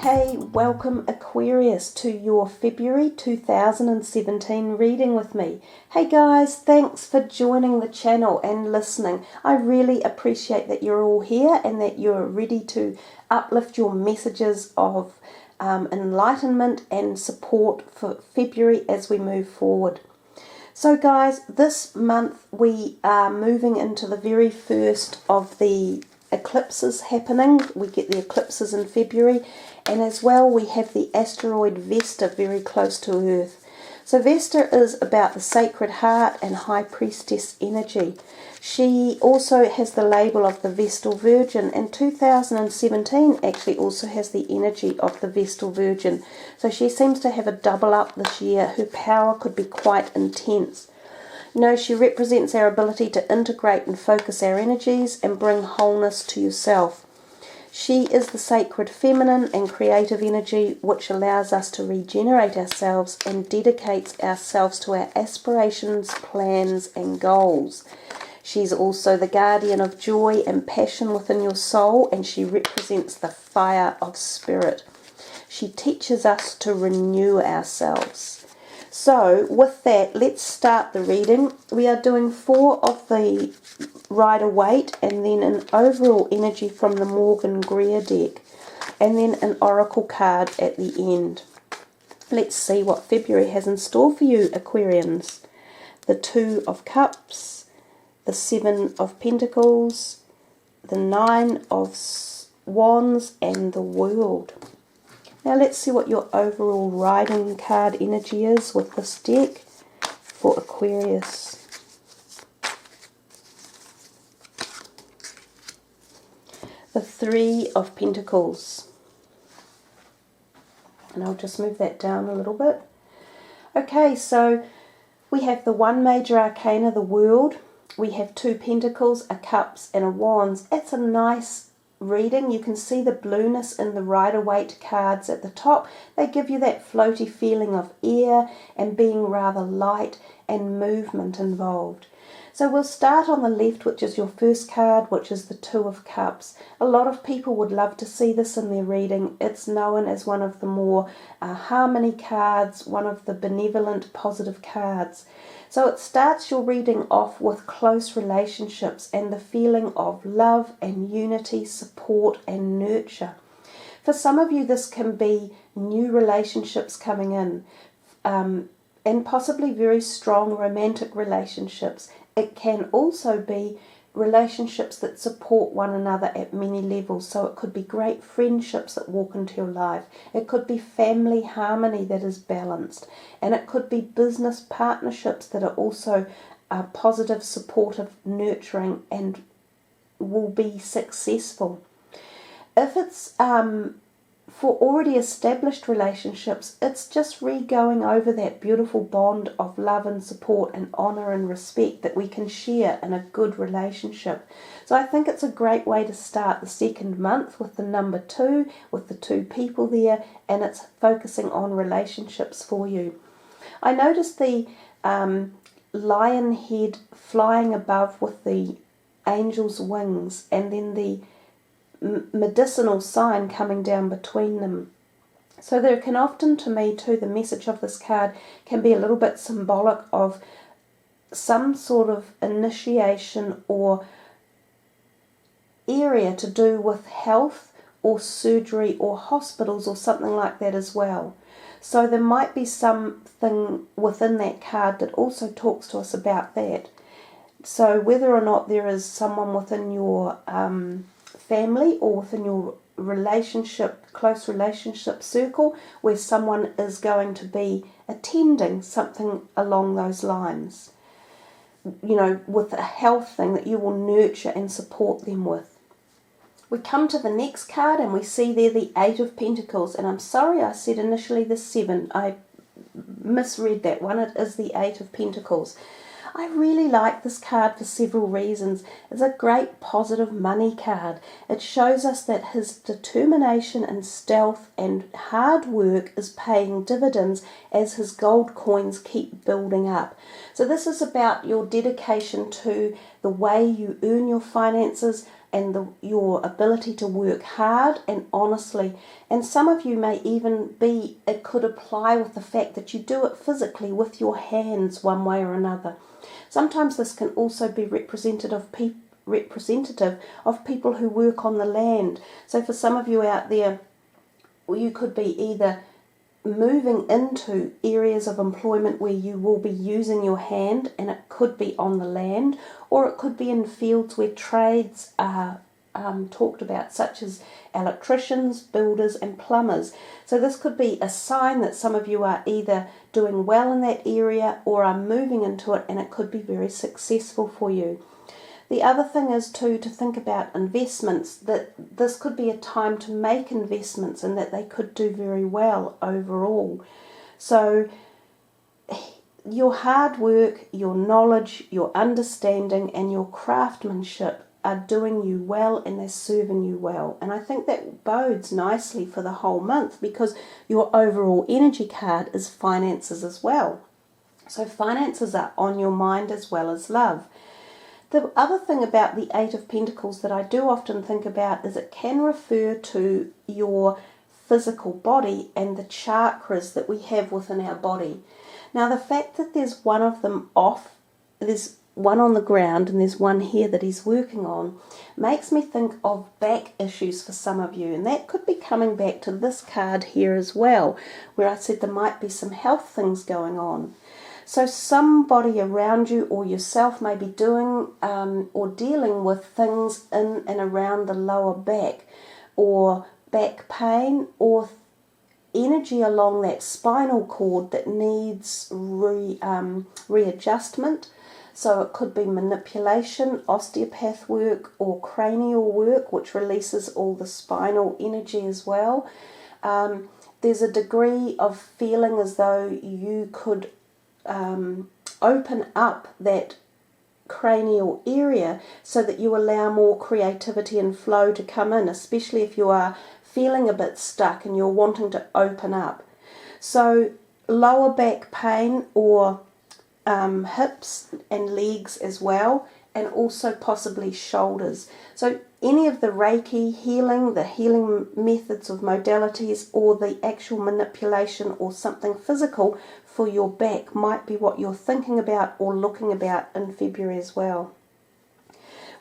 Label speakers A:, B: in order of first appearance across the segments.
A: Hey, welcome Aquarius to your February 2017 reading with me. Hey guys, thanks for joining the channel and listening. I really appreciate that you're all here and that you're ready to uplift your messages of enlightenment and support for February as we move forward. So guys, this month we are moving into the very first of the eclipses happening. We get the eclipses in February, and as well we have the asteroid Vesta very close to Earth. So Vesta is about the Sacred Heart and High Priestess energy. She also has the label of the Vestal Virgin, and 2017 actually also has the energy of the Vestal Virgin. So she seems to have a double up this year. Her power could be quite intense. You know, she represents our ability to integrate and focus our energies and bring wholeness to yourself. She is the sacred feminine and creative energy which allows us to regenerate ourselves and dedicates ourselves to our aspirations, plans and goals. She's also the guardian of joy and passion within your soul, and she represents the fire of spirit. She teaches us to renew ourselves. So with that, let's start the reading. We are doing 4 of the Rider-Waite and then an overall energy from the Morgan Greer deck and then an oracle card at the end. Let's see what February has in store for you, Aquarians. The 2 of Cups, the 7 of Pentacles, the 9 of Wands and the World. Now let's see what your overall riding card energy is with this deck for Aquarius. The 3 of Pentacles. And I'll just move that down a little bit. Okay, so we have the 1 major arcana, the World. We have 2 Pentacles, a Cups and a Wands. It's a nice reading. You can see the blueness in the Rider-Waite cards at the top. They give you that floaty feeling of air and being rather light and movement involved. So we'll start on the left, which is your first card, which is the 2 of Cups. A lot of people would love to see this in their reading. It's known as one of the more harmony cards, one of the benevolent, positive cards. So it starts your reading off with close relationships and the feeling of love and unity, support and nurture. For some of you, this can be new relationships coming in and possibly very strong romantic relationships. It can also be relationships that support one another at many levels. So it could be great friendships that walk into your life. It could be family harmony that is balanced. And it could be business partnerships that are also positive, supportive, nurturing and will be successful. If it's for already established relationships, it's just re-going over that beautiful bond of love and support and honour and respect that we can share in a good relationship. So I think it's a great way to start the second month with the number 2, with the 2 people there, and it's focusing on relationships for you. I noticed the lion head flying above with the angel's wings and then the medicinal sign coming down between them. So there can often, to me too, the message of this card can be a little bit symbolic of some sort of initiation or area to do with health or surgery or hospitals or something like that as well. So there might be something within that card that also talks to us about that. So whether or not there is someone within your family or within your relationship, close relationship circle where someone is going to be attending something along those lines, you know, with a health thing that you will nurture and support them with. We come to the next card and we see there the 8 of Pentacles, and I'm sorry I said initially the 7. I misread that one. It is the 8 of Pentacles. I really like this card for several reasons. It's a great positive money card. It shows us that his determination and stealth and hard work is paying dividends as his gold coins keep building up. So this is about your dedication to the way you earn your finances, and your ability to work hard and honestly. And some of you may even be, it could apply with the fact that you do it physically with your hands one way or another. Sometimes this can also be representative of people who work on the land. So for some of you out there, you could be either moving into areas of employment where you will be using your hand, and it could be on the land, or it could be in fields where trades are talked about, such as electricians, builders and plumbers. So this could be a sign that some of you are either doing well in that area or are moving into it, and it could be very successful for you. The other thing is too, to think about investments, that this could be a time to make investments and that they could do very well overall. So your hard work, your knowledge, your understanding and your craftsmanship are doing you well and they're serving you well. And I think that bodes nicely for the whole month, because your overall energy card is finances as well. So finances are on your mind as well as love. The other thing about the Eight of Pentacles that I do often think about is it can refer to your physical body and the chakras that we have within our body. Now the fact that there's one of them off, there's one on the ground and there's one here that he's working on, makes me think of back issues for some of you. And that could be coming back to this card here as well, where I said there might be some health things going on. So somebody around you or yourself may be doing or dealing with things in and around the lower back, or back pain, or energy along that spinal cord that needs readjustment. So it could be manipulation, osteopath work, or cranial work, which releases all the spinal energy as well. There's a degree of feeling as though you could open up that cranial area so that you allow more creativity and flow to come in, especially if you are feeling a bit stuck and you're wanting to open up. So lower back pain, or hips and legs as well, and also possibly shoulders. So any of the Reiki healing, the healing methods of modalities, or the actual manipulation or something physical for your back might be what you're thinking about or looking about in February as well.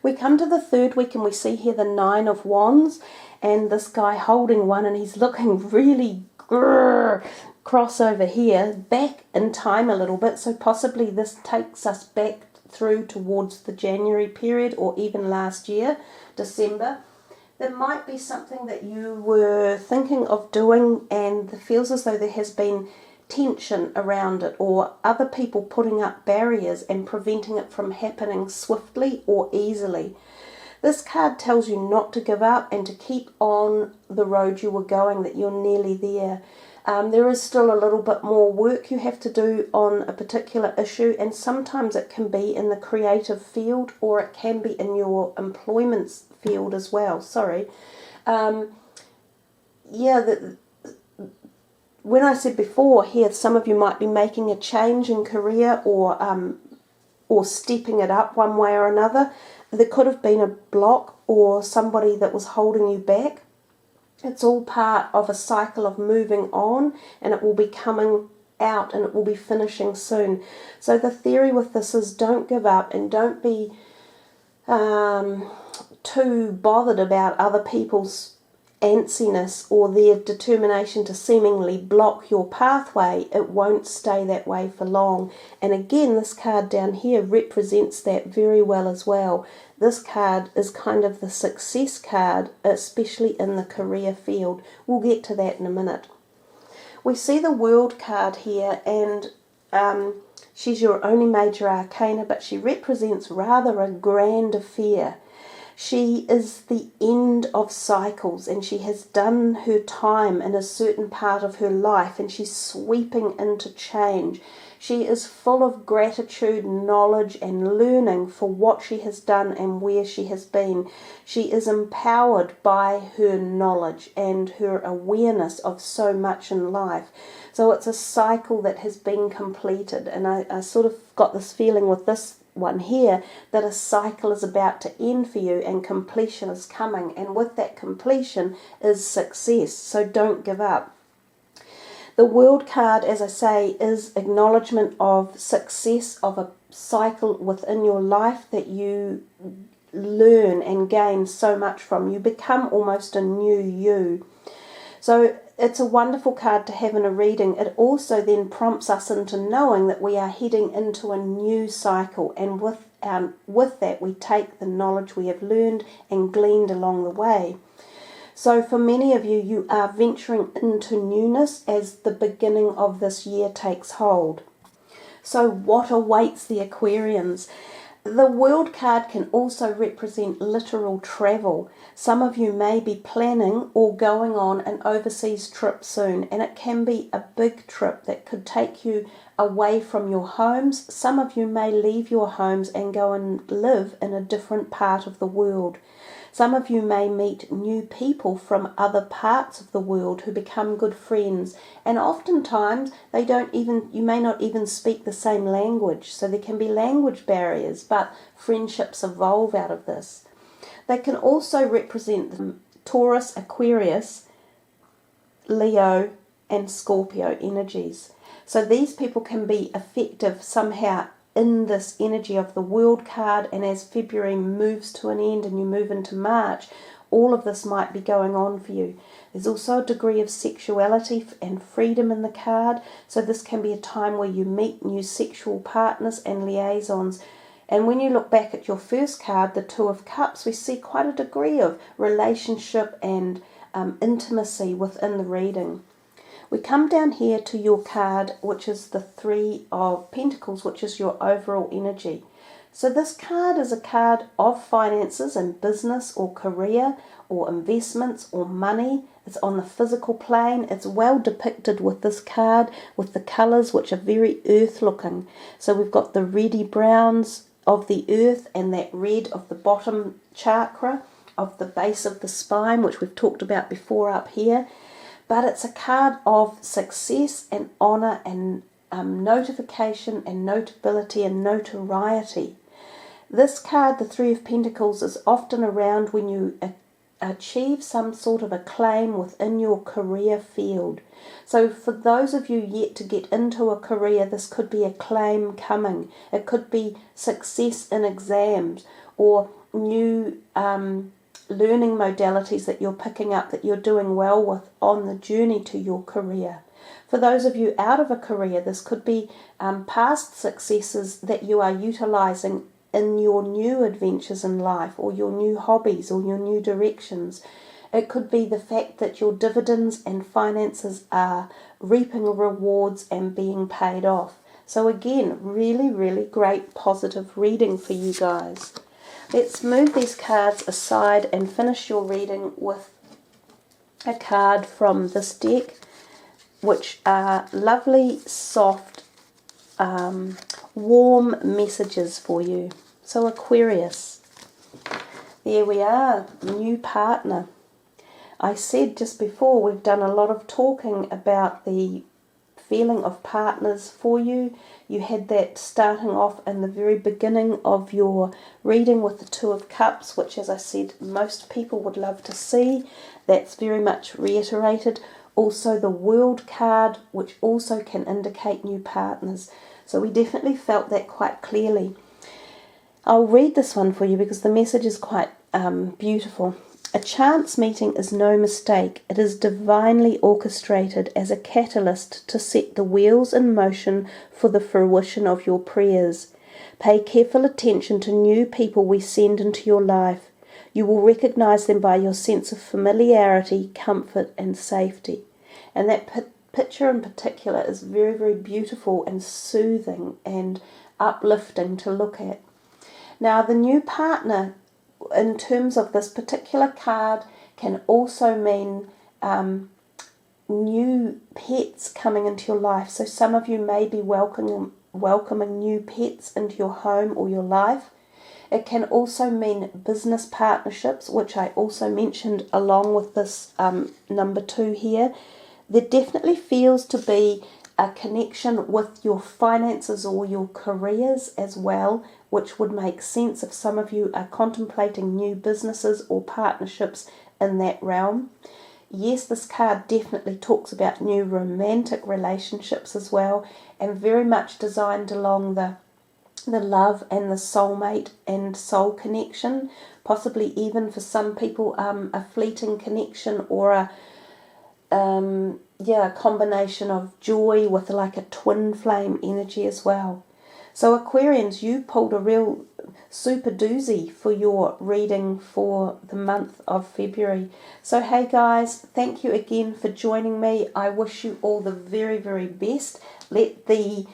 A: We come to the third week and we see here the Nine of Wands and this guy holding one, and he's looking really cross over here, back in time a little bit. So possibly this takes us back through towards the January period, or even last year, December. There might be something that you were thinking of doing and it feels as though there has been tension around it, or other people putting up barriers and preventing it from happening swiftly or easily. This card tells you not to give up and to keep on the road you were going, that you're nearly there. There is still a little bit more work you have to do on a particular issue, and sometimes it can be in the creative field or it can be in your employment field as well. When I said before here, some of you might be making a change in career or stepping it up one way or another. There could have been a block or somebody that was holding you back. It's all part of a cycle of moving on, and it will be coming out and it will be finishing soon. So the theory with this is don't give up and don't be too bothered about other people's antsiness or their determination to seemingly block your pathway. It won't stay that way for long. And again, this card down here represents that very well as well. This card is kind of the success card, especially in the career field. We'll get to that in a minute. We see the World card here, and she's your only major arcana, but she represents rather a grand affair. She is the end of cycles, and she has done her time in a certain part of her life, and she's sweeping into change. She is full of gratitude, knowledge and learning for what she has done and where she has been. She is empowered by her knowledge and her awareness of so much in life. So it's a cycle that has been completed, and I sort of got this feeling with this one here, that a cycle is about to end for you and completion is coming. And with that completion is success. So don't give up. The World card, as I say, is acknowledgement of success of a cycle within your life that you learn and gain so much from. You become almost a new you. So it's a wonderful card to have in a reading. It also then prompts us into knowing that we are heading into a new cycle, and with that we take the knowledge we have learned and gleaned along the way. So for many of you, you are venturing into newness as the beginning of this year takes hold. So what awaits the Aquarians? The World card can also represent literal travel. Some of you may be planning or going on an overseas trip soon, and it can be a big trip that could take you away from your homes. Some of you may leave your homes and go and live in a different part of the world. Some of you may meet new people from other parts of the world who become good friends, and oftentimes you may not even speak the same language, so there can be language barriers, but friendships evolve out of this. They can also represent the Taurus, Aquarius, Leo and Scorpio energies. So these people can be effective somehow in this energy of the World card, and as February moves to an end and you move into March, all of this might be going on for you. There's also a degree of sexuality and freedom in the card, so this can be a time where you meet new sexual partners and liaisons. And when you look back at your first card, the Two of Cups, we see quite a degree of relationship and intimacy within the reading. We come down here to your card, which is the Three of Pentacles, which is your overall energy. So this card is a card of finances and business or career or investments or money. It's on the physical plane. It's well depicted with this card with the colours, which are very earth looking. So we've got the reddy browns of the earth and that red of the bottom chakra of the base of the spine, which we've talked about before up here. But it's a card of success and honour and notification and notability and notoriety. This card, the Three of Pentacles, is often around when you achieve some sort of acclaim within your career field. So for those of you yet to get into a career, this could be acclaim coming. It could be success in exams or new learning modalities that you're picking up that you're doing well with on the journey to your career. For those of you out of a career, this could be past successes that you are utilising in your new adventures in life or your new hobbies or your new directions. It could be the fact that your dividends and finances are reaping rewards and being paid off. So again, really, really great positive reading for you guys. Let's move these cards aside and finish your reading with a card from this deck, which are lovely, soft, warm messages for you. So Aquarius, there we are, new partner. I said just before we've done a lot of talking about the feeling of partners for you. You had that starting off in the very beginning of your reading with the Two of Cups, which, as I said, most people would love to see. That's very much reiterated. Also the World card, which also can indicate new partners. So we definitely felt that quite clearly. I'll read this one for you because the message is quite beautiful. A chance meeting is no mistake. It is divinely orchestrated as a catalyst to set the wheels in motion for the fruition of your prayers. Pay careful attention to new people we send into your life. You will recognize them by your sense of familiarity, comfort, and safety. And that picture in particular is very, very beautiful and soothing and uplifting to look at. Now, the new partner, in terms of this particular card, can also mean new pets coming into your life. So some of you may be welcoming new pets into your home or your life. It can also mean business partnerships, which I also mentioned along with this number 2 here. There definitely feels to be a connection with your finances or your careers as well, which would make sense if some of you are contemplating new businesses or partnerships in that realm. Yes, this card definitely talks about new romantic relationships as well, and very much designed along the love and the soulmate and soul connection, possibly even for some people a fleeting connection or a combination of joy with like a twin flame energy as well. So Aquarians, you pulled a real super doozy for your reading for the month of February. So hey guys, thank you again for joining me. I wish you all the very, very best. Let the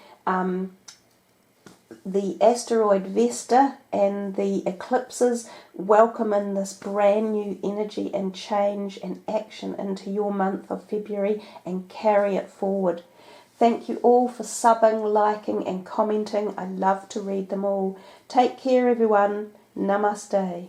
A: asteroid Vesta and the eclipses welcome in this brand new energy and change and action into your month of February and carry it forward. Thank you all for subbing, liking and commenting. I love to read them all. Take care everyone. Namaste.